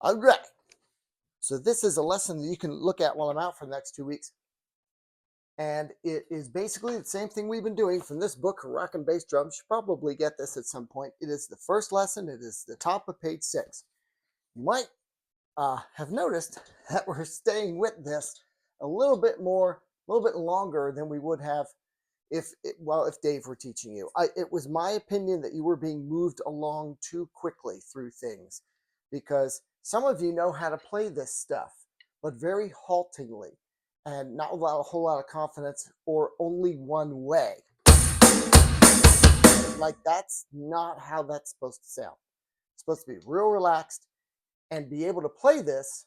All right. So this is a lesson that you can look at while I'm out for the next 2 weeks. And it is basically the same thing we've been doing from this book, Rock and Bass Drums. You should probably get this at some point. It is the first lesson. It is the top of page 6. You might have noticed that we're staying with this a little bit longer than we would have if Dave were teaching you. It was my opinion that you were being moved along too quickly through things, because some of you know how to play this stuff, but very haltingly and not without a whole lot of confidence, or only one way. Like, that's not how that's supposed to sound. It's supposed to be real relaxed and be able to play this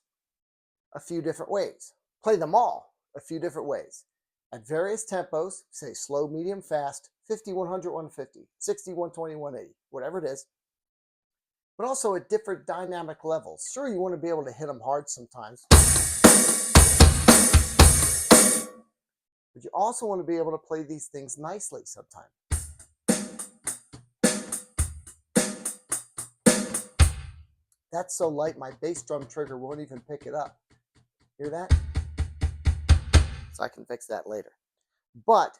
a few different ways. Play them all a few different ways at various tempos, say slow, medium, fast, 50, 100, 150, 60, 120, 180, whatever it is, but also at different dynamic levels. Sure, you want to be able to hit them hard sometimes, but you also want to be able to play these things nicely sometimes. That's so light, my bass drum trigger won't even pick it up. Hear that? So I can fix that later. But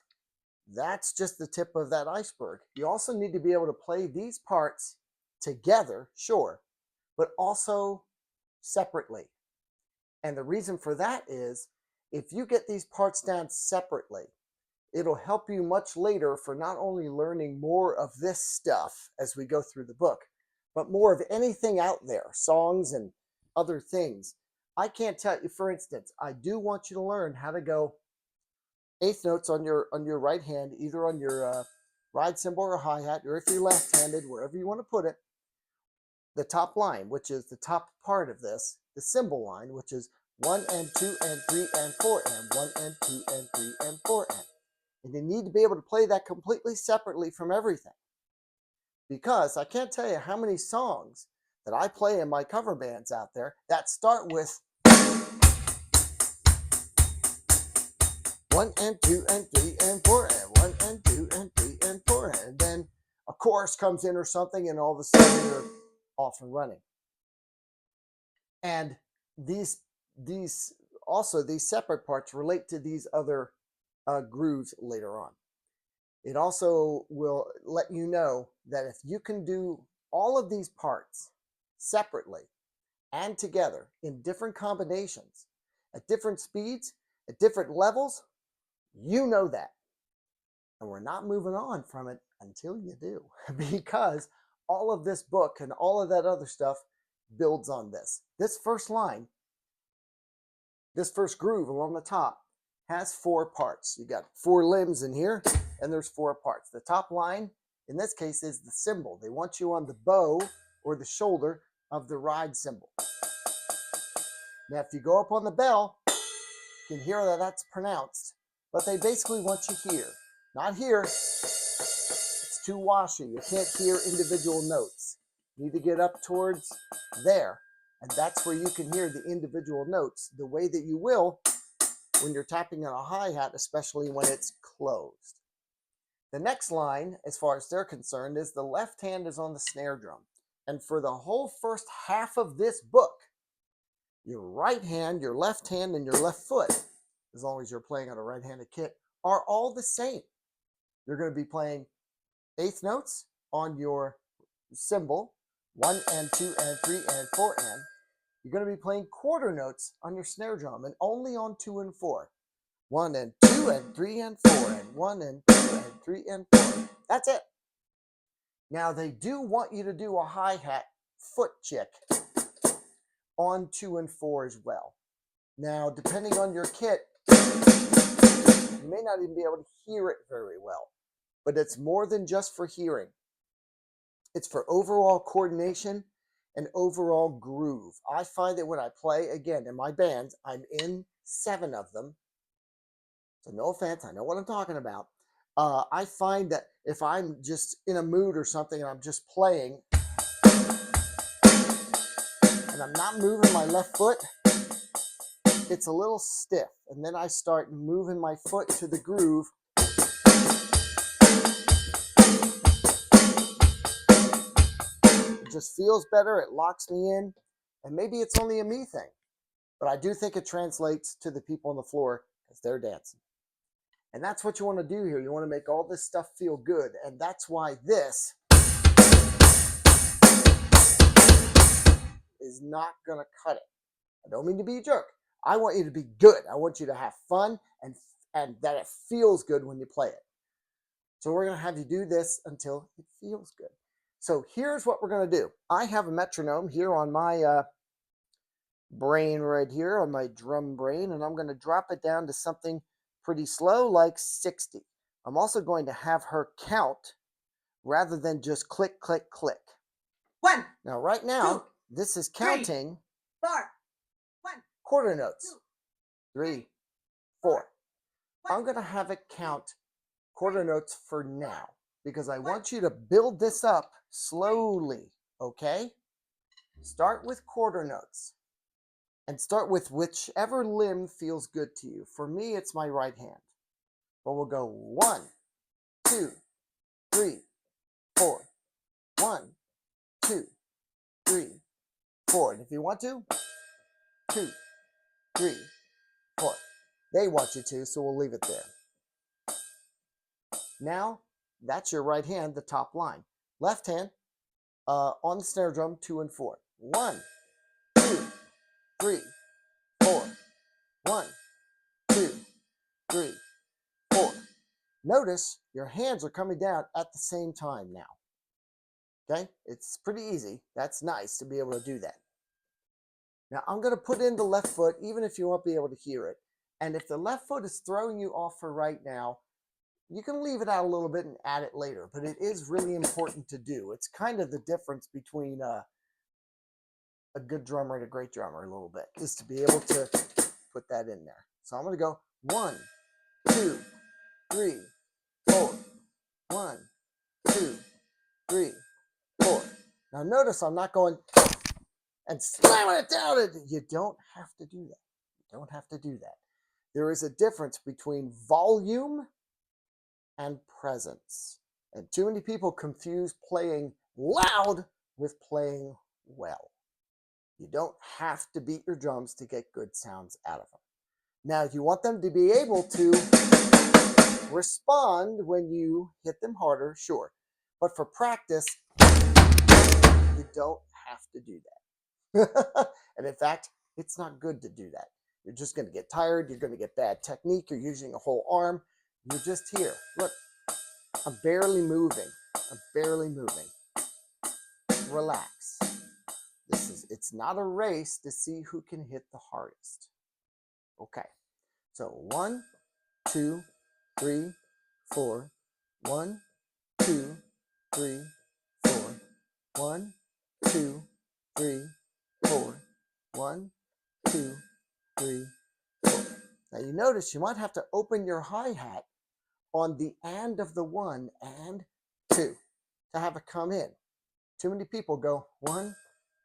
that's just the tip of that iceberg. You also need to be able to play these parts together, sure, but also separately. And the reason for that is, if you get these parts down separately, it'll help you much later for not only learning more of this stuff as we go through the book, but more of anything out there, songs and other things. I can't tell you, for instance, I do want you to learn how to go eighth notes on your right hand, either on your ride cymbal or hi-hat, or if you're left-handed, wherever you want to put it. The top line, which is the top part of this, the cymbal line, which is 1 and 2 and 3 and 4 and 1 and 2 and 3 and 4 and. And you need to be able to play that completely separately from everything. Because I can't tell you how many songs that I play in my cover bands out there that start with 1 and 2 and 3 and 4 and 1 and 2 and 3 and 4 and then a chorus comes in or something, and all of a sudden you're off and running. And these separate parts relate to these other grooves later on. It also will let you know that if you can do all of these parts separately and together in different combinations, at different speeds, at different levels, you know that. And we're not moving on from it until you do, because all of this book and all of that other stuff builds on this. This first line, this first groove along the top, has 4 parts. You got 4 limbs in here, and there's 4 parts. The top line, in this case, is the cymbal. They want you on the bow or the shoulder of the ride cymbal. Now, if you go up on the bell, you can hear that that's pronounced, but they basically want you here, not here. It's too washy. You can't hear individual notes. You need to get up towards there, and that's where you can hear the individual notes the way that you will when you're tapping on a hi-hat, especially when it's closed. The next line, as far as they're concerned, is the left hand is on the snare drum. And for the whole first half of this book, your right hand, your left hand, and your left foot, as long as you're playing on a right-handed kit, are all the same. You're going to be playing eighth notes on your cymbal, 1 and 2 and 3 and 4 and. You're going to be playing quarter notes on your snare drum, and only on 2 and 4. 1 and 2 and 3 and 4 and 1 and 2 and 3 and 4. That's it. Now, they do want you to do a hi-hat foot chick on 2 and 4 as well. Now, depending on your kit, you may not even be able to hear it very well, but it's more than just for hearing. It's for overall coordination and overall groove. I find that when I play, again, in my bands, I'm in 7 of them. So no offense, I know what I'm talking about. I find that if I'm just in a mood or something and I'm just playing and I'm not moving my left foot, it's a little stiff. And then I start moving my foot to the groove. It just feels better. It locks me in. And maybe it's only a me thing, but I do think it translates to the people on the floor because they're dancing. And that's what you want to do here. You want to make all this stuff feel good. And that's why this is not going to cut it. I don't mean to be a jerk. I want you to be good. I want you to have fun and that it feels good when you play it. So we're going to have you do this until it feels good. So here's what we're going to do. I have a metronome here on my brain right here, on my drum brain, and I'm going to drop it down to something pretty slow, like 60. I'm also going to have her count rather than just click, click, click. 1. Now, right now, 2, this is counting 4. 1. quarter notes. 2, 3, 4. I'm going to have it count quarter notes for now because I want you to build this up slowly, okay? Start with quarter notes and start with whichever limb feels good to you. For me, it's my right hand. But we'll go 1, 2, 3, 4. 1, 2, 3, 4. And if you want to, 2, 3, 4. They want you to, so we'll leave it there. Now, that's your right hand, the top line. Left hand, on the snare drum, 2 and 4. 1, 2, 3, 4. 1, 2, 3, 4. Notice your hands are coming down at the same time now. Okay? It's pretty easy. That's nice to be able to do that. Now, I'm going to put in the left foot, even if you won't be able to hear it. And if the left foot is throwing you off for right now, you can leave it out a little bit and add it later. But it is really important to do. It's kind of the difference between a good drummer and a great drummer a little bit, is to be able to put that in there. So I'm going to go 1, 2, 3, 4. 1, 2, 3, 4. Now notice I'm not going and slamming it down. You don't have to do that. You don't have to do that. There is a difference between volume and presence. And too many people confuse playing loud with playing well. You don't have to beat your drums to get good sounds out of them. Now, you want them to be able to respond when you hit them harder, sure. But for practice, you don't have to do that. And in fact, it's not good to do that. You're just going to get tired. You're going to get bad technique. You're using a whole arm. You're just here. Look, I'm barely moving. I'm barely moving. Relax. It's not a race to see who can hit the hardest. Okay. So 1, 2, 3, 4. 1, 2, 3, 4. 1, 2, 3, 4. 1, 2, 3, 4. Now you notice you might have to open your hi-hat on the and of the 1 and 2 to have it come in. Too many people go 1,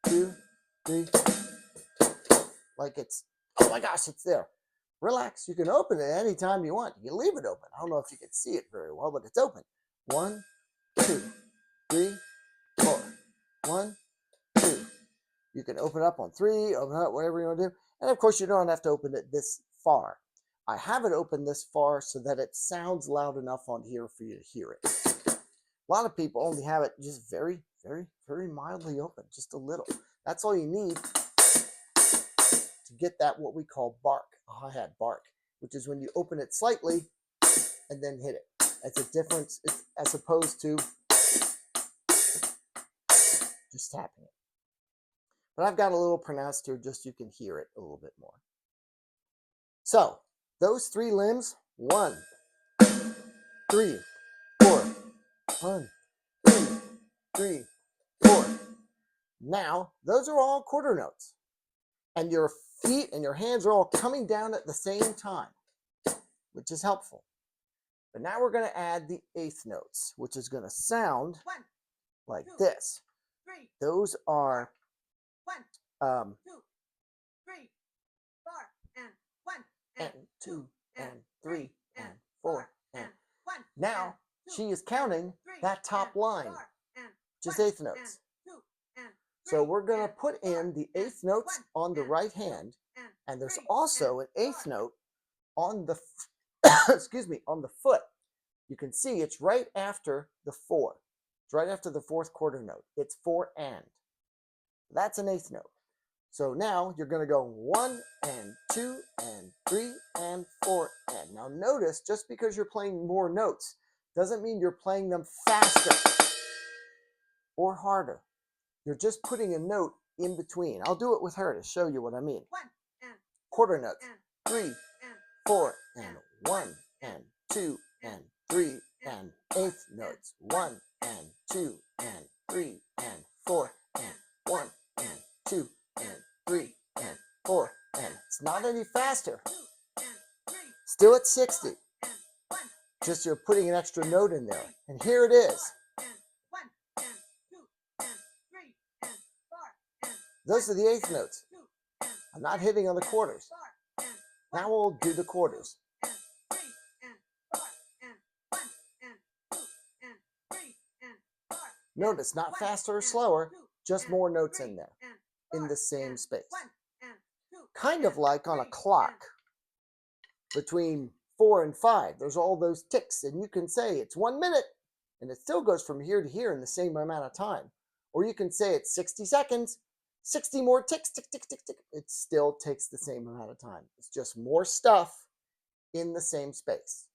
2, 3, like it's, oh my gosh, it's there. Relax. You can open it anytime you want. You can leave it open. I don't know if you can see it very well, but it's open. 1, 2, 3, 4. 1, 2. You can open up on 3, open up, whatever you want to do. And of course, you don't have to open it this far. I have it open this far so that it sounds loud enough on here for you to hear it. A lot of people only have it just very, very, very mildly open, just a little. That's all you need to get that what we call bark, a hi-hat bark, which is when you open it slightly and then hit it. That's a difference as opposed to just tapping it. But I've got a little pronounced here just so you can hear it a little bit more. So those 3 limbs, 1, 3, 4. 1, 2, 3, 4. Now, those are all quarter notes. And your feet and your hands are all coming down at the same time, which is helpful. But now we're going to add the 8th notes, which is going to sound 1, like 2, this. 3. Those are 1, 2, 3, 4, and 1, and 2, and 3, and 4, and 1. now she is counting that top line, just 8th notes. So we're going to put in the eighth notes on the right hand, and there's also an eighth note on the excuse me, on the foot. You can see it's right after the 4. It's right after the 4th quarter note. It's 4 and. That's an eighth note. So now you're going to go 1 and 2 and 3 and 4 and. Now notice, just because you're playing more notes doesn't mean you're playing them faster or harder. You're just putting a note in between. I'll do it with her to show you what I mean. 1 and Quarter notes. 3, and 4 and 1 and 2 and 3 and eighth notes. 1 and 2 and 3 and 4 and 1 and 2 and 3 and 4 and. It's not any faster. 2 and 3 Still at 60. and 1 Just you're putting an extra note in there. And here it is. and 1 and 2 and 3 and 4 and Those are the eighth notes. 2 and I'm not hitting on the quarters. 4 and Now we'll do the quarters. and 3 and 4 and 1 and 2 and 3 and 4. Notice, not faster or slower, just more notes in there, in the same space. Kind of like on a clock between 4 and 5. There's all those ticks, and you can say it's 1 minute, and it still goes from here to here in the same amount of time. Or you can say it's 60 seconds, 60 more ticks, tick, tick, tick, tick. It still takes the same amount of time. It's just more stuff in the same space.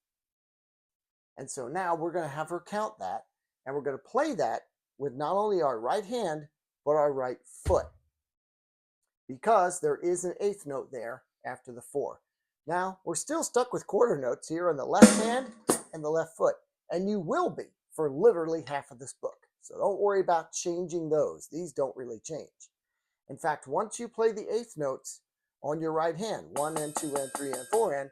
And so now we're going to have her count that, and we're going to play that with not only our right hand, but our right foot. Because there is an eighth note there after the 4. Now, we're still stuck with quarter notes here on the left hand and the left foot. And you will be for literally half of this book. So don't worry about changing those. These don't really change. In fact, once you play the eighth notes on your right hand, 1 and 2 and 3 and 4 and,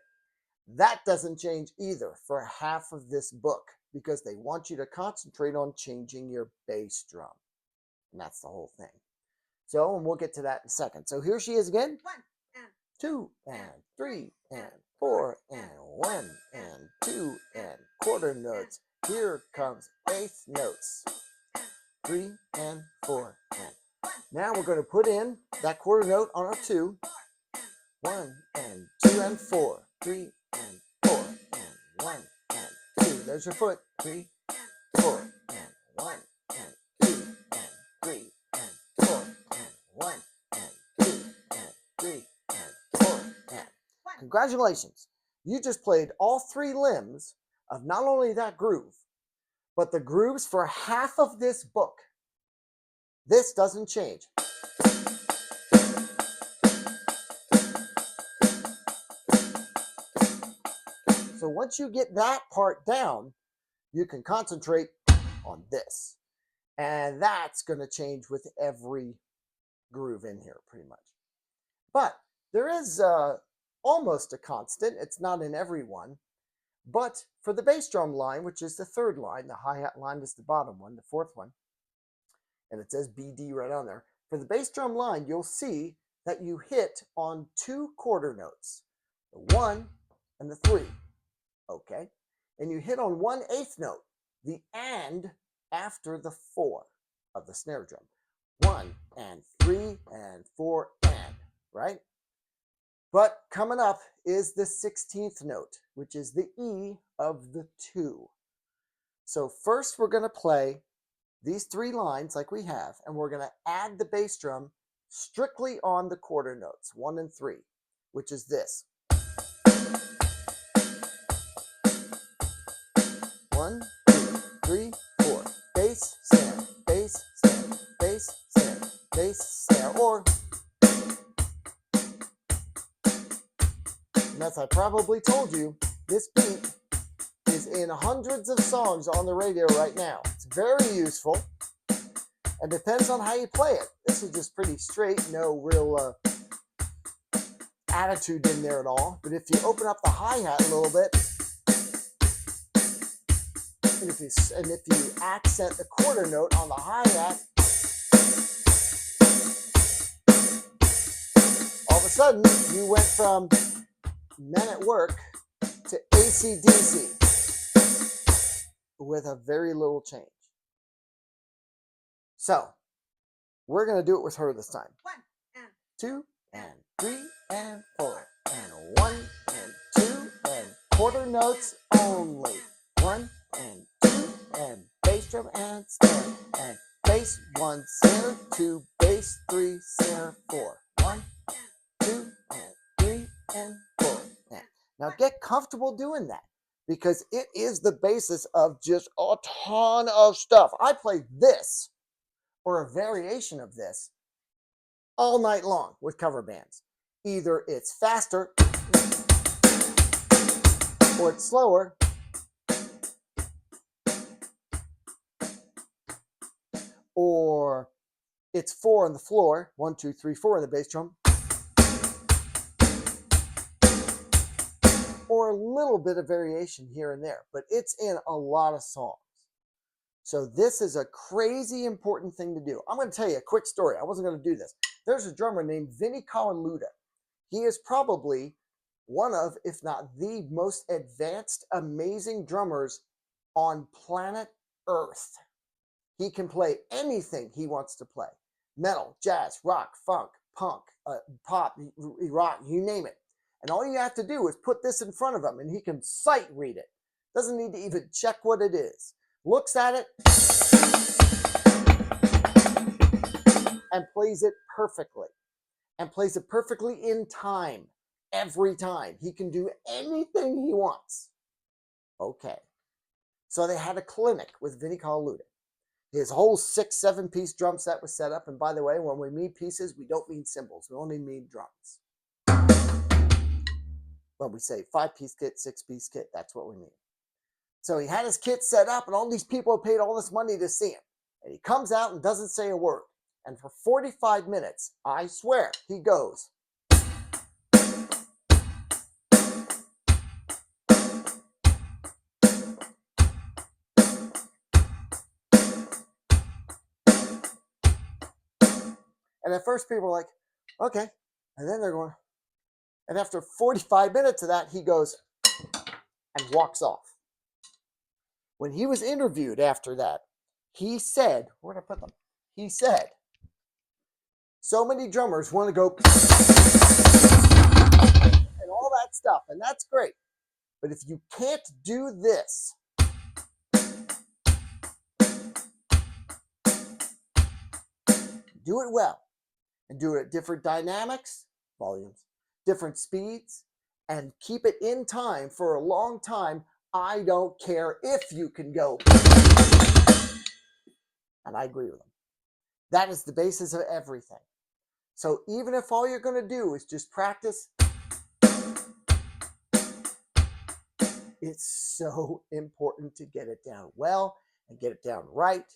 that doesn't change either for half of this book because they want you to concentrate on changing your bass drum. And that's the whole thing. So, and we'll get to that in a second. So here she is again. 1 and 2 and 3 and 4 and 1 and 2 and quarter notes. Here comes eighth notes. 3 and 4 and. Now we're going to put in that quarter note on our 2. 1 and 2 and 4. 3 and 4 and 1 and 2. There's your foot. 3, 4 and 1 and 2 and 3 and 4 and 1 and 2 and 3 and 4 and. Congratulations. You just played all 3 limbs of not only that groove, but the grooves for half of this book. This doesn't change. So once you get that part down, you can concentrate on this. And that's going to change with every groove in here pretty much. But there is almost a constant. It's not in every one. But for the bass drum line, which is the 3rd line, the hi-hat line is the bottom one, the 4th one, and it says BD right on there. For the bass drum line, you'll see that you hit on 2 quarter notes, the 1 and the 3, okay? And you hit on 1/8 note, the and after the 4 of the snare drum. 1 and 3 and 4 and, right? But coming up is the 16th note, which is the E of the 2. So first we're going to play these 3 lines like we have, and we're going to add the bass drum strictly on the quarter notes, 1 and 3, which is this. 1, 2, 3, 4. Bass, snare, bass, snare, bass, snare, bass, snare, or, and as I probably told you, this beat is in hundreds of songs on the radio right now. It's very useful and depends on how you play it. This is just pretty straight, no real attitude in there at all. But if you open up the hi-hat a little bit, and if you accent the quarter note on the hi-hat, all of a sudden you went from Men at Work to AC/DC with a very little change. So We're going to do it with her this time. 1 and 2 and 3 and 4 and 1 and 2 and quarter notes only. 1 and 2 and bass drum and snare and bass 1 snare 2 bass 3 snare 4. 1 2 and 3 and 4. Now get comfortable doing that because it is the basis of just a ton of stuff. I play this or a variation of this all night long with cover bands. Either it's faster or it's slower, or it's 4 on the floor, 1 2 3 4 on the bass drum, or a little bit of variation here and there, but it's in a lot of songs. So this is a crazy important thing to do. I'm going to tell you a quick story. I wasn't going to do this. There's a drummer named Vinnie Colaiuta. He is probably one of, if not the most advanced, amazing drummers on planet Earth. He can play anything he wants to play. Metal, jazz, rock, funk, punk, pop, rock, you name it. And all you have to do is put this in front of him and he can sight read it. Doesn't need to even check what it is. Looks at it and plays it perfectly. And plays it perfectly in time. Every time. He can do anything he wants. Okay. So they had a clinic with Vinnie Colaiuta. His whole 6-7 piece drum set was set up. And by the way, when we mean pieces, we don't mean cymbals. We only mean drums. When we say 5-piece kit, 6-piece kit, that's what we mean. So he had his kit set up and all these people paid all this money to see him. And he comes out and doesn't say a word. And for 45 minutes, I swear, he goes. And at first people are like, okay. And then they're going. And after 45 minutes of that, he goes and walks off. When he was interviewed after that, he said, where did I put them? He said, so many drummers want to go and all that stuff, and that's great. But if you can't do this, do it well. And do it at different dynamics, volumes, different speeds, and keep it in time for a long time. I don't care if you can go. And I agree with him. That is the basis of everything. So even if all you're going to do is just practice, it's so important to get it down well and get it down right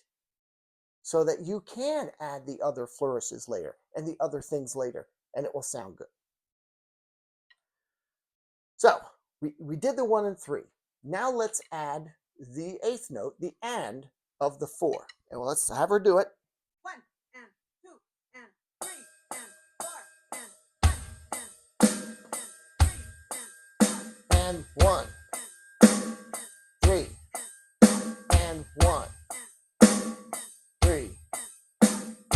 so that you can add the other flourishes later and the other things later, and it will sound good. So we did the 1 and 3. Now let's add the 8th note, the and of the 4. And let's have her do it. 1 and 2 and 3 and 4 and 1 and 3 and 1 3 and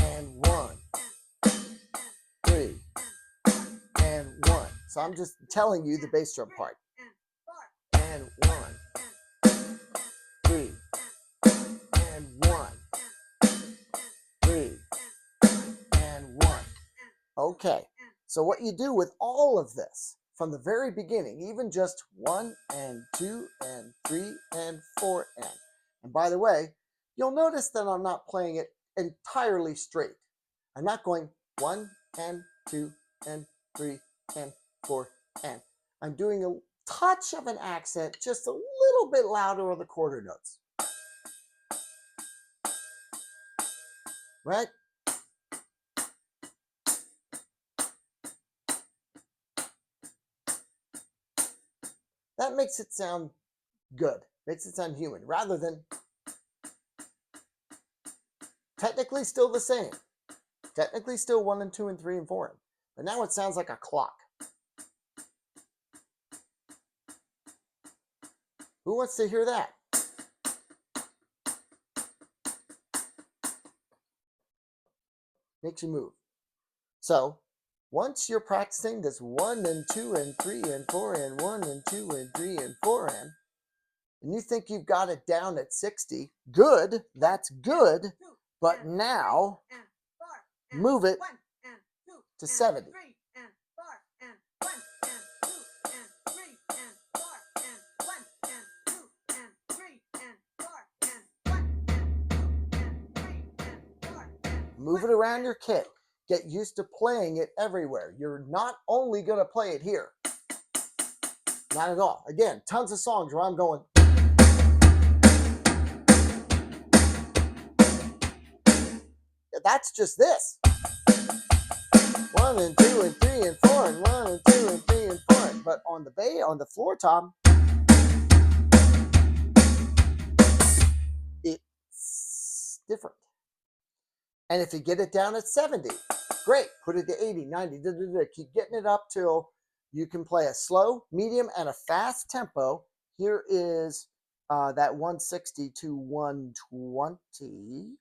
and 1 3 and 1 3 and 1. So I'm just telling you the bass drum part. And 1 3 and 1 3 and 1. Okay. So what you do with all of this from the very beginning, even just 1 and 2 and 3 and 4 and by the way, you'll notice that I'm not playing it entirely straight. I'm not going 1 and 2 and 3 and 4 and. I'm doing a touch of an accent, just a little bit louder on the quarter notes. Right? That makes it sound good. Makes it sound human, rather than technically still the same. Technically still 1 and 2 and 3 and 4. But now it sounds like a clock. Who wants to hear that? makes you move. So once you're practicing this 1 and 2 and 3 and 4 and 1 and 2 and 3 and 4 and you think you've got it down at 60, good, that's good. But now move it to 70. Move it around your kit. Get used to playing it everywhere. You're not only going to play it here. Not at all. Again, tons of songs where I'm going. That's just this. 1 and 2 and 3 and 4 and 1 and 2 and 3 and 4. But on the on the floor tom, it's different. And if you get it down at 70, great. Put it to 80, 90, keep getting it up till you can play a slow, medium, and a fast tempo. Here is that 160 to 120.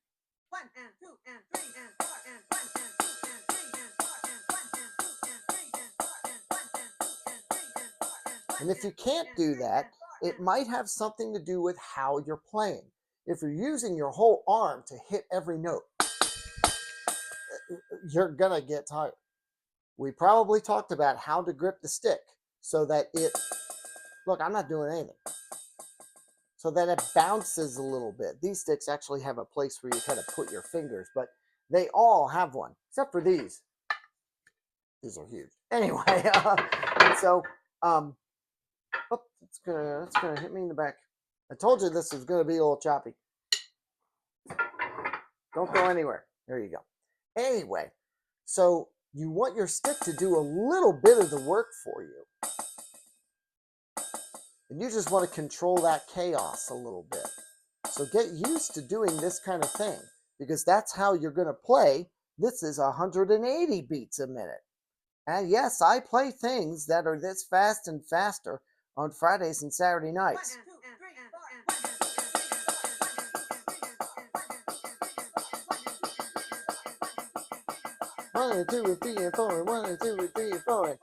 1 and 2 and 3 and 4 and 1 and 2 and 3 and 4 and 1 and 2 and 3 and 4 and 1 and 2 and 3 and 4 and 1. And if you can't do that, it might have something to do with how you're playing. If you're using your whole arm to hit every note, you're gonna get tired. We probably talked about how to grip the stick so that it, look, I'm not doing anything. So that it bounces a little bit. These sticks actually have a place where you kind of put your fingers, but they all have one, except for these. These are huge. Anyway, it's gonna hit me in the back. I told you this was gonna be a little choppy. Don't go anywhere. There you go. Anyway, so you want your stick to do a little bit of the work for you. And you just want to control that chaos a little bit. So get used to doing this kind of thing, because that's how you're going to play. This is 180 beats a minute. And yes, I play things that are this fast and faster on Fridays and Saturday nights. 1 and 2 and 3 and 4 and 1 and 2 and 3 and 4.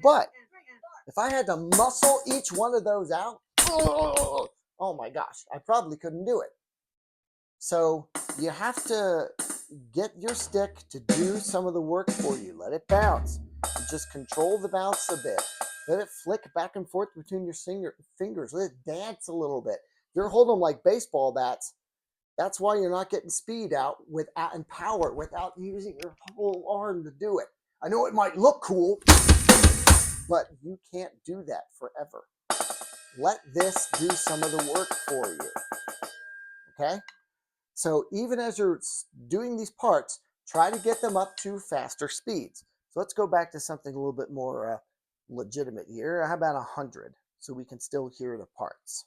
But if I had to muscle each one of those out, oh my gosh, I probably couldn't do it. So you have to get your stick to do some of the work for you. Let it bounce. Just control the bounce a bit. Let it flick back and forth between your fingers. Let it dance a little bit. You're holding them like baseball bats. That's why you're not getting speed out and power without using your whole arm to do it. I know it might look cool, but you can't do that forever. Let this do some of the work for you. Okay? So even as you're doing these parts, try to get them up to faster speeds. So let's go back to something a little bit more legitimate here. How about 100 so we can still hear the parts?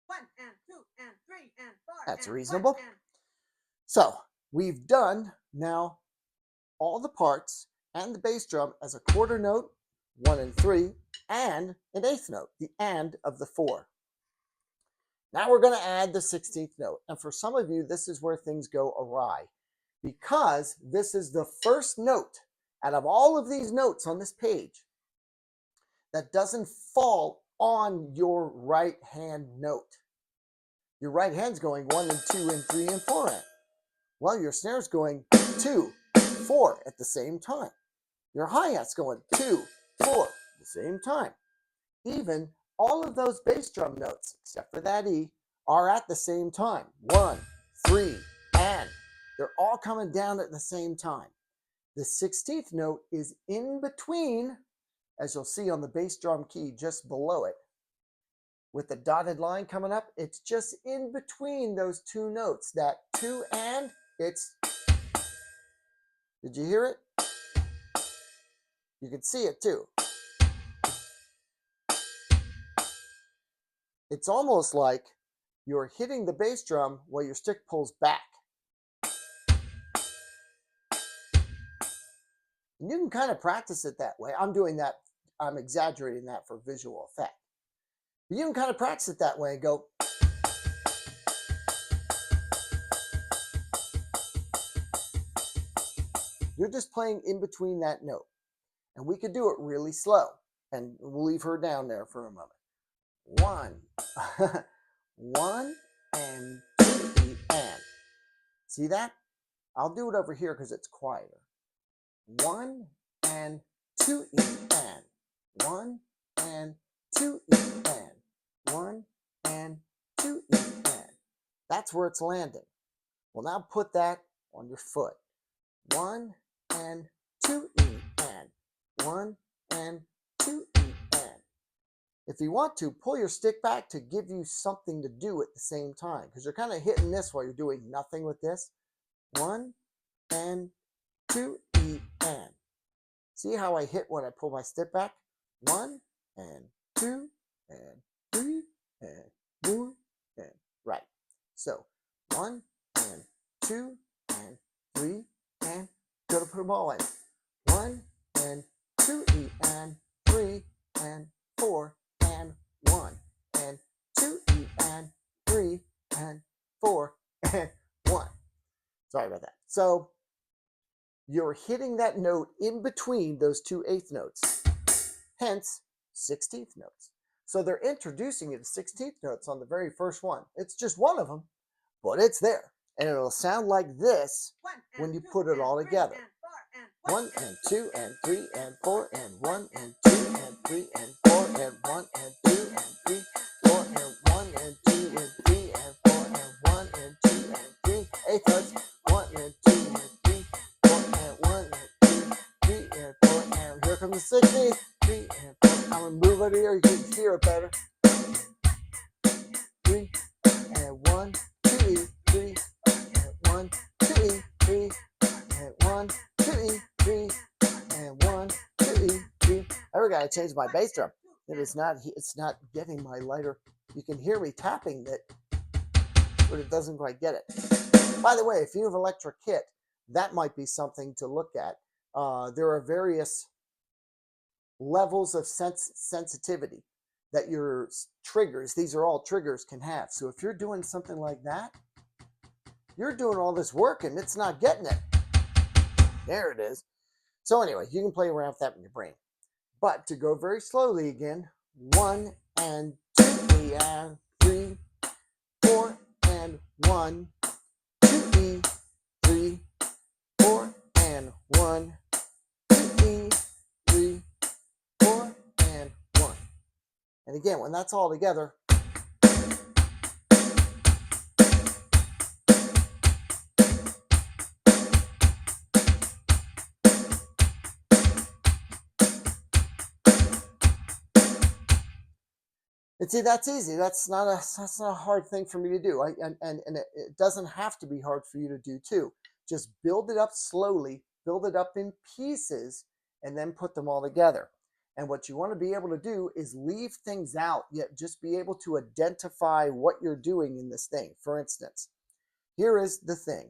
1 and 2 and 3 and 4. That's reasonable. So we've done now all the parts and the bass drum as a quarter note, 1 and 3, and an eighth note, the and of the 4. Now we're going to add the 16th note. And for some of you, this is where things go awry, because this is the first note out of all of these notes on this page that doesn't fall on your right hand note. Your right hand's going 1 and 2 and 3 and 4 and. Well, your snare's going 2, 4 at the same time. Your hi-hat's going 2, 4 at the same time. Even all of those bass drum notes, except for that E, are at the same time. 1, 3, and. They're all coming down at the same time. The 16th note is in between, as you'll see on the bass drum key just below it. With the dotted line coming up, it's just in between those two notes. That 2 and, it's... Did you hear it? You can see it too. It's almost like you're hitting the bass drum while your stick pulls back. And you can kind of practice it that way. I'm doing that. I'm exaggerating that for visual effect. But you can kind of practice it that way and go. You're just playing in between that note. And we could do it really slow. And we'll leave her down there for a moment. 1, 1 and 2 E and. See that? I'll do it over here because it's quieter. 1 and 2 E and. 1 and 2 E and. 1 and 2 E and. That's where it's landing. Well, now put that on your foot. 1 and 2 E and. 1 and 2 E and. If you want to, pull your stick back to give you something to do at the same time, because you're kind of hitting this while you're doing nothing with this. 1 and 2 E and. See how I hit when I pull my stick back? 1 and 2 and 3 and 4 and. Right. So 1 and 2 and 3 and. Gotta put them all in. 1 and 2 E and 3 and 4 and 1 and 2 E and 3 and 4 and 1. Sorry about that. So you're hitting that note in between those two eighth notes, hence 16th notes. So they're introducing you to 16th notes on the very first one. It's just one of them, but it's there. And it'll sound like this when you put it all together. 1 and 2 and 3 and 4 and 1 and 2 and 3 and 4 and 1 and 2 and 3, 4 and 1 and 2 and 3 and 4 and 1 and 2 and 3. Eighth notes. 1 and 2 and 3, 4 and 1 and 2, 3 and 4 and here comes the 16th. 3 and 4. I'm gonna move it here. You can hear it better. 3 and 1, 2 E, 3 and 1, 2 E, 3 and 1, 2 E, 3 and 1, 2 E, 3. I gotta change my bass drum. It's not getting my lighter. You can hear me tapping it, but it doesn't quite get it. By the way, if you have an electric kit, that might be something to look at. There are various levels of sensitivity that your triggers, these are all triggers, can have. So if you're doing something like that, you're doing all this work and it's not getting it. There it is. So anyway, you can play around with that in your brain. But to go very slowly again, 1 and 2 E and 3, 4 and 1, 2 E, 3, 4 and 1, 2 E, 3, 4 and 1. And again, when that's all together, and see, that's easy. That's not a hard thing for me to do. And it doesn't have to be hard for you to do too. Just build it up slowly, build it up in pieces, and then put them all together. And what you want to be able to do is leave things out, yet just be able to identify what you're doing in this thing. For instance, here is the thing.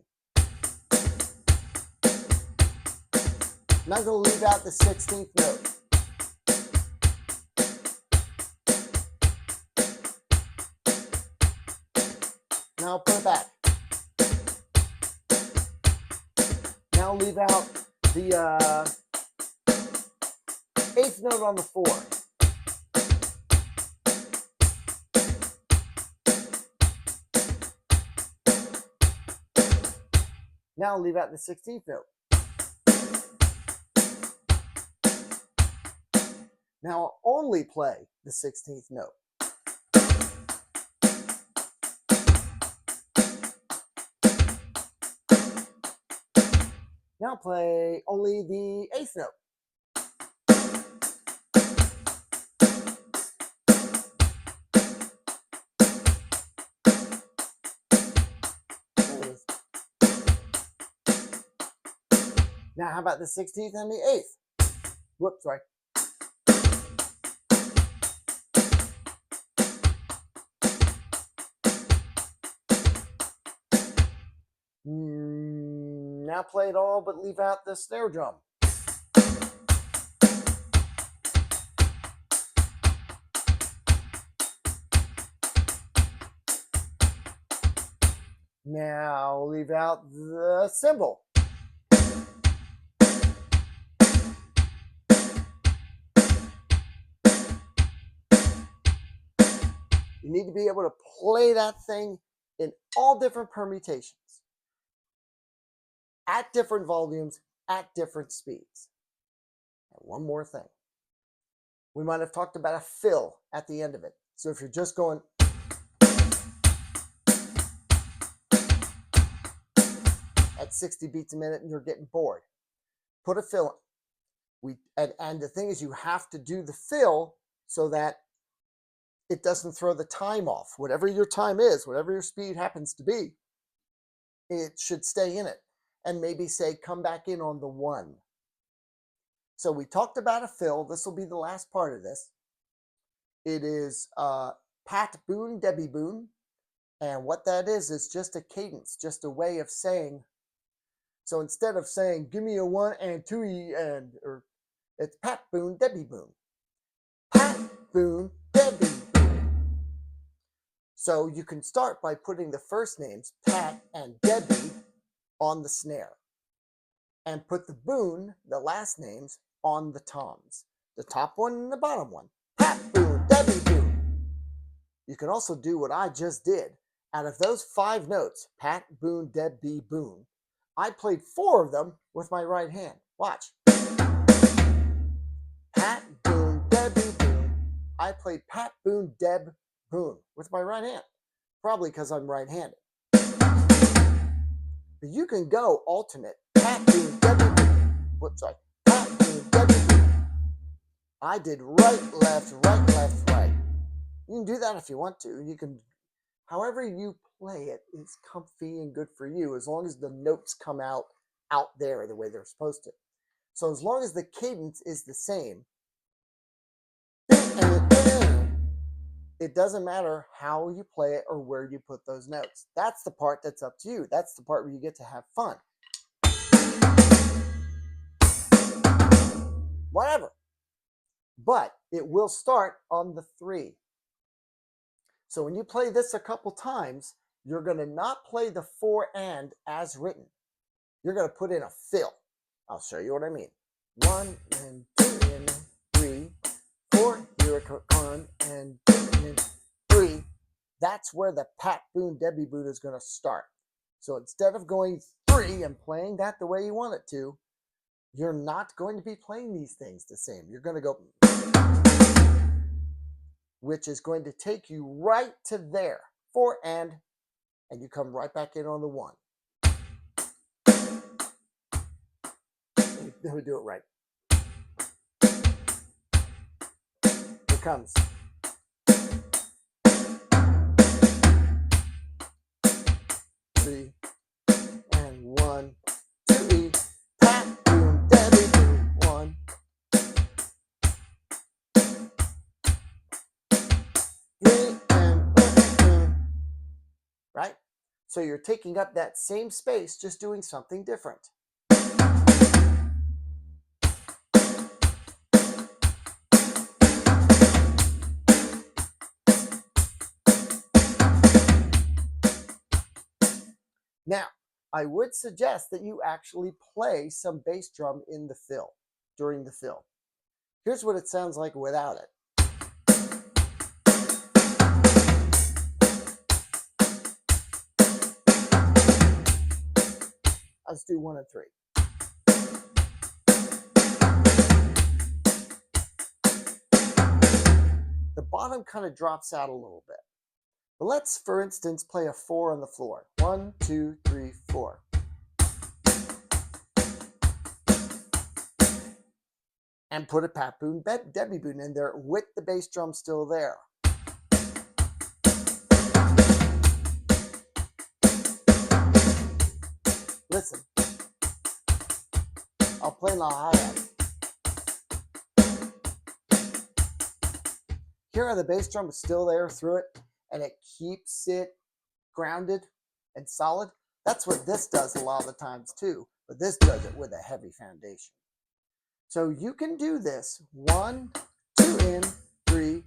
I'm not going to leave out the 16th note. Now put it back. Now leave out the 8th note on the 4. Now leave out the 16th note. Now I'll only play the 16th note. Now play only the 8th note. Now how about the 16th and the 8th? Whoops, sorry. Now play it all, but leave out the snare drum. Now leave out the cymbal. You need to be able to play that thing in all different permutations, at different volumes, at different speeds. And one more thing. We might have talked about a fill at the end of it. So if you're just going at 60 beats a minute and you're getting bored, put a fill in. And the thing is, you have to do the fill so that it doesn't throw the time off. Whatever your time is, whatever your speed happens to be, it should stay in it. And maybe say, come back in on the 1. So we talked about a fill. This will be the last part of this. It is Pat Boone, Debbie Boone. And what that is just a cadence, just a way of saying. So instead of saying, give me a 1 and 2E, or it's Pat Boone, Debbie Boone. Pat Boone, Debbie Boone. So you can start by putting the first names, Pat and Debbie, on the snare. And put the Boone, the last names, on the toms. The top one and the bottom one. Pat Boone, Debbie Boone. You can also do what I just did. Out of those 5 notes, Pat Boone, Debbie Boone, I played 4 of them with my right hand. Watch. Pat Boone, Debbie Boone. I played Pat Boone, Deb Boone with my right hand. Probably because I'm right-handed. But you can go alternate. Pat Boone, Debbie Boone. Whoops, sorry. Pat Boone, Debbie Boone. I did right, left, right. You can do that if you want to. You can, however you play it is comfy and good for you, as long as the notes come out there the way they're supposed to. So as long as the cadence is the same, it doesn't matter how you play it or where you put those notes. That's the part that's up to you. That's the part where you get to have fun. Whatever. But it will start on the 3. So when you play this a couple times, you're going to not play the 4 and as written. You're going to put in a fill. I'll show you what I mean. 1 and 2 and 3, 4, here it comes, and 2 and 3. That's where the Pat Boone, Debbie Boone is going to start. So instead of going 3 and playing that the way you want it to, you're not going to be playing these things the same. You're going to go, which is going to take you right to there. 4 and you come right back in on the 1. Let me do it right. Here comes. Three and 1, 2E. Pat Boone, Debbie Boone. 1. 3 and 1. Right? So you're taking up that same space, just doing something different. Now, I would suggest that you actually play some bass drum in the fill, during the fill. Here's what it sounds like without it. Let's do 1 and 3. The bottom kind of drops out a little bit. But let's, for instance, play a 4 on the floor. 1, 2, 3, 4. And put a Pat Boone, Debbie Boone in there with the bass drum still there. Listen. I'll play my hi-hat. Here are the bass drum is still there through it, and it keeps it grounded and solid. That's what this does a lot of the times too, but this does it with a heavy foundation. So you can do this 1, 2 in, 3,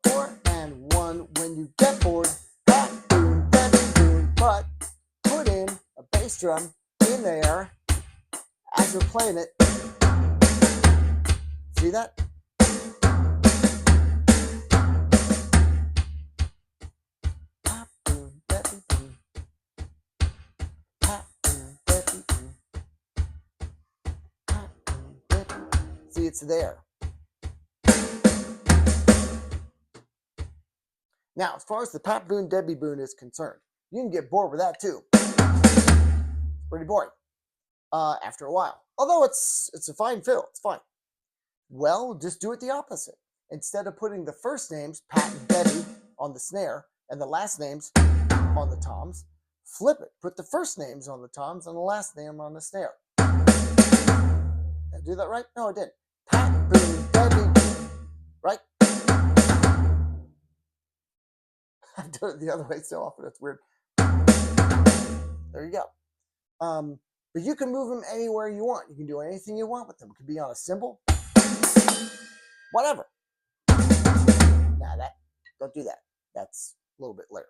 4, and 1 when you get bored. Pat Boone, Debbie Boone, but put in a bass drum in there as you're playing it. See that? it's there. Now, as far as the Pat Boone, Debbie Boone is concerned, you can get bored with that too. Pretty boring after a while. Although it's a fine fill, it's fine. Well, just do it the opposite. Instead of putting the first names, Pat and Debbie, on the snare and the last names on the toms, flip it. Put the first names on the toms and the last name on the snare. Did I do that right? No, I didn't. Pat Boone, Debbie Boone, right? I've done it the other way so often, it's weird. There you go. But you can move them anywhere you want. You can do anything you want with them. It could be on a cymbal, whatever. Nah, don't do that. That's a little bit later.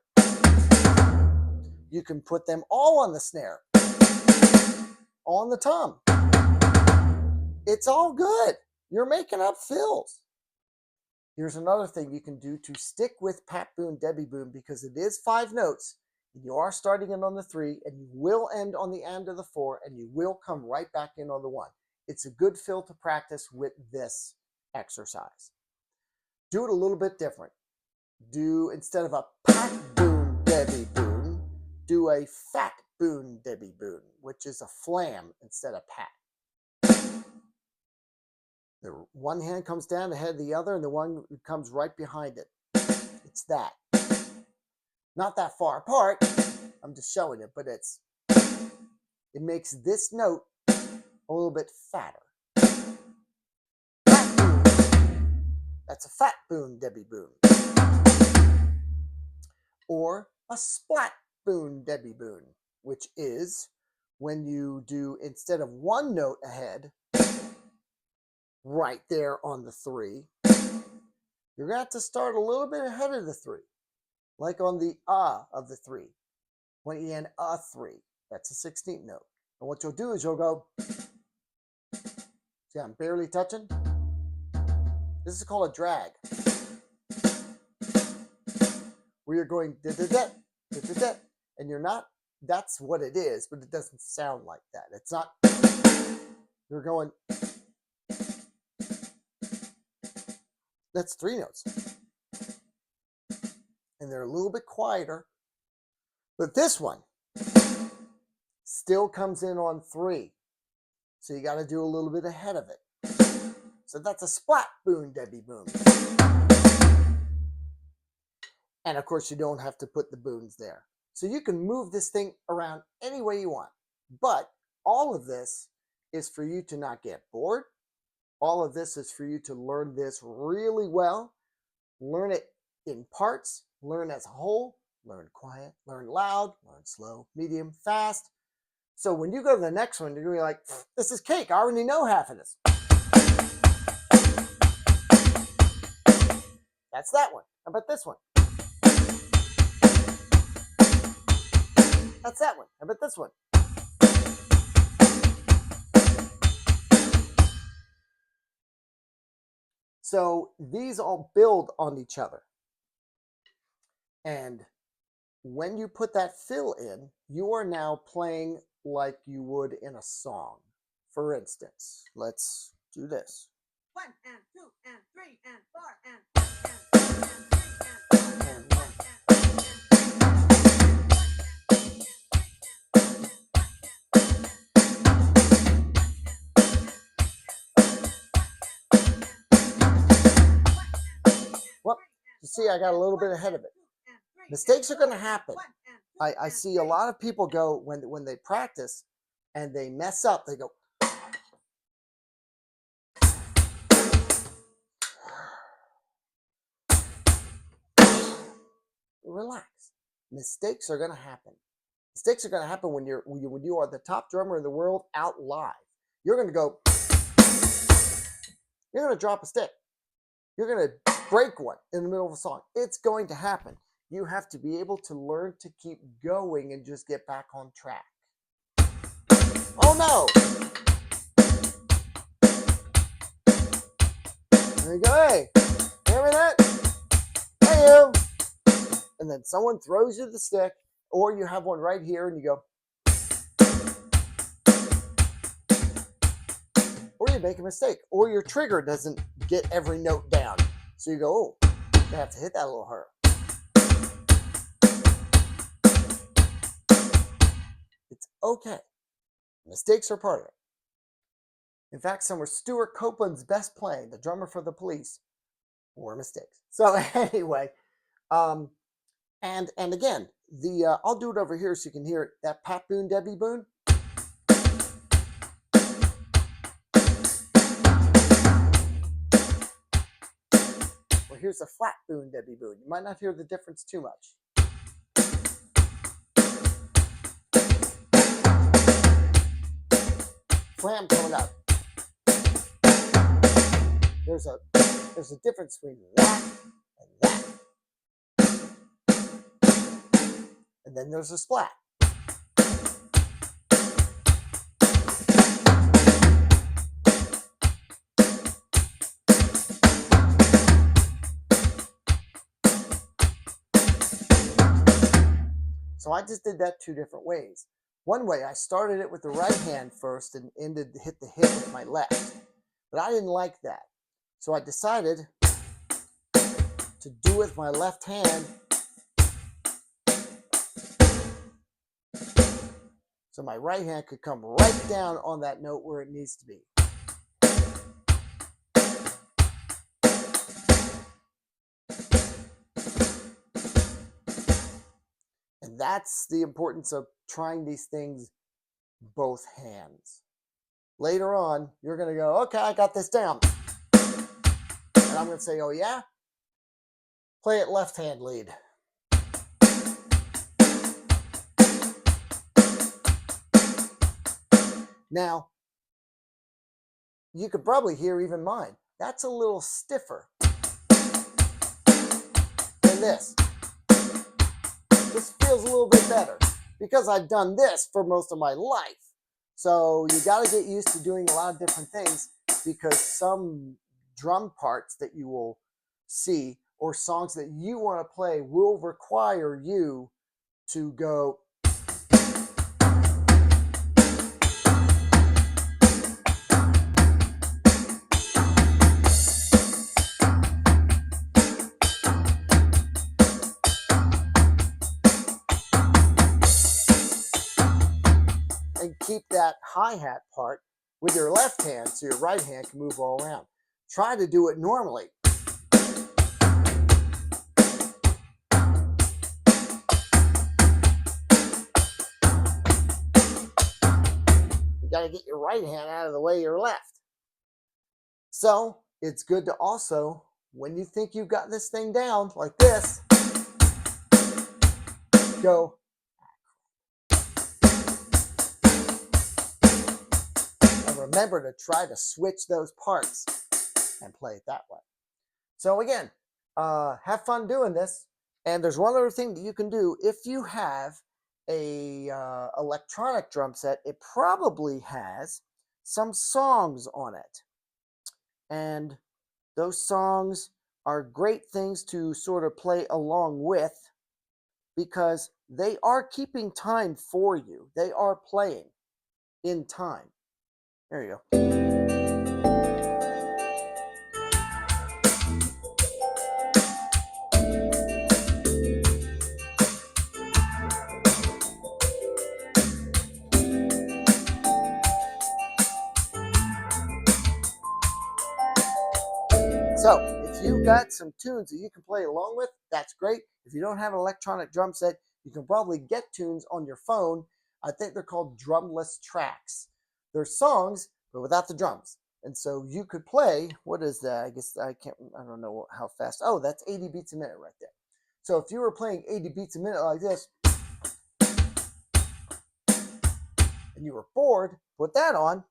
You can put them all on the snare, on the tom. It's all good. You're making up fills. Here's another thing you can do to stick with Pat Boone, Debbie Boone, because it is 5 notes. And you are starting it on the 3, and you will end on the end of the 4, and you will come right back in on the 1. It's a good fill to practice with this exercise. Do it a little bit different. Do, instead of a Pat Boone, Debbie Boone, do a Fat Boone, Debbie Boone, which is a flam instead of pat. The one hand comes down ahead of the other, and the one comes right behind it. It's that. Not that far apart. I'm just showing it, but it makes this note a little bit fatter. Fat Boone. That's a Fat Boone, Debbie Boone. Or a Splat Boone, Debbie Boone, which is when you do, instead of 1 note ahead, right there on the 3, you're going to have to start a little bit ahead of the 3. Like on the of the 3. When you end a 3, that's a 16th note. And what you'll do is you'll go, see, I'm barely touching. This is called a drag. Where you're going da-da-da, da-da-da, and you're not, that's what it is, but it doesn't sound like that. It's not, you're going, that's 3 notes. And they're a little bit quieter. But this one still comes in on 3. So you got to do a little bit ahead of it. So that's a Splat Boone, Debbie Boone. And of course, you don't have to put the boons there. So you can move this thing around any way you want. But all of this is for you to not get bored. All of this is for you to learn this really well. Learn it in parts. Learn as a whole. Learn quiet. Learn loud. Learn slow, medium, fast. So when you go to the next one, you're going to be like, this is cake. I already know half of this. That's that one. How about this one? That's that one. How about this one? So these all build on each other. And when you put that fill in, you are now playing like you would in a song. For instance, let's do this. 1 and 2 and 3 and 4 and 5 and 6 and 3 and 4 and 1 Well, you see, I got a little bit ahead of it. Mistakes are going to happen. I see a lot of people go, when they practice and they mess up, they go, relax. Mistakes are going to happen. Mistakes are going to happen when you are the top drummer in the world out live. You're going to go, you're going to drop a stick. You're going to break one in the middle of a song. It's going to happen. You have to be able to learn to keep going and just get back on track. Oh no! There you go. Hey, hear that? Hey you! And then someone throws you the stick, or you have one right here and you go. or you make a mistake, or your trigger doesn't get every note down. So you go, oh, I have to hit that a little harder. It's okay. Mistakes are part of it. In fact, some of Stuart Copeland's best playing, the drummer for the Police, were mistakes. So anyway, and again, I'll do it over here so you can hear it. That Pat Boone, Debbie Boone. Well, here's a flat Boone, Debbie Boone. You might not hear the difference too much. Flam coming up. There's a difference between that and that. And then there's a splat. So I just did that two different ways. One way, I started it with the right hand first and hit the hit with my left. But I didn't like that. So I decided to do it with my left hand. So my right hand could come right down on that note where it needs to be. And that's the importance of trying these things both hands. Later on, you're going to go, okay, I got this down. And I'm going to say, oh yeah? Play it left hand lead. Now, you could probably hear even mine. That's a little stiffer than this. This feels a little bit better because I've done this for most of my life. So you got to get used to doing a lot of different things because some drum parts that you will see or songs that you want to play will require you to go and keep that hi-hat part with your left hand so your right hand can move all around. Try to do it normally. You got to get your right hand out of the way of your left. So it's good to also, when you think you've got this thing down like this, go and remember to try to switch those parts and play it that way. So again, have fun doing this. And there's one other thing that you can do. If you have a electronic drum set, it probably has some songs on it. And those songs are great things to sort of play along with because they are keeping time for you. They are playing in time. There you go. So if you've got some tunes that you can play along with, that's great. If you don't have an electronic drum set, you can probably get tunes on your phone. I think they're called drumless tracks. They're songs, but without the drums. And so you could play, what is that? I guess I don't know how fast. Oh, that's 80 beats a minute right there. So if you were playing 80 beats a minute like this, and you were bored, put that on.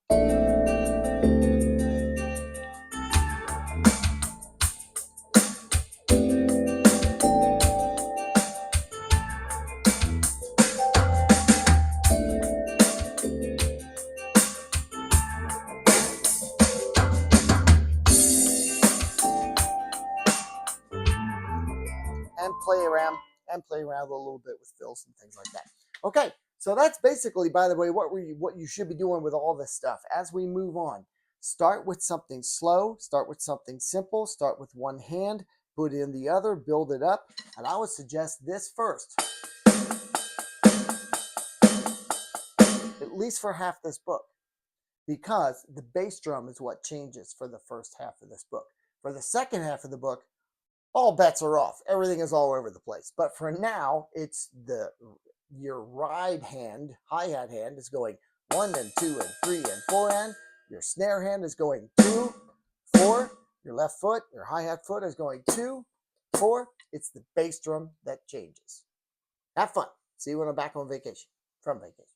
And play around a little bit with fills and things like that. Okay, so that's basically, by the way, what you should be doing with all this stuff as we move on. Start with something slow, start with something simple, start with one hand, put in the other, build it up. And I would suggest this first, at least for half this book, because the bass drum is what changes for the first half of this book. For the second half of the book, all bets are off. Everything is all over the place. But for now, it's your ride hand, hi-hat hand is going 1 and 2 and 3 and 4 and your snare hand is going 2, 4. Your left foot, your hi-hat foot is going 2, 4. It's the bass drum that changes. Have fun. See you when I'm back on vacation, from vacation.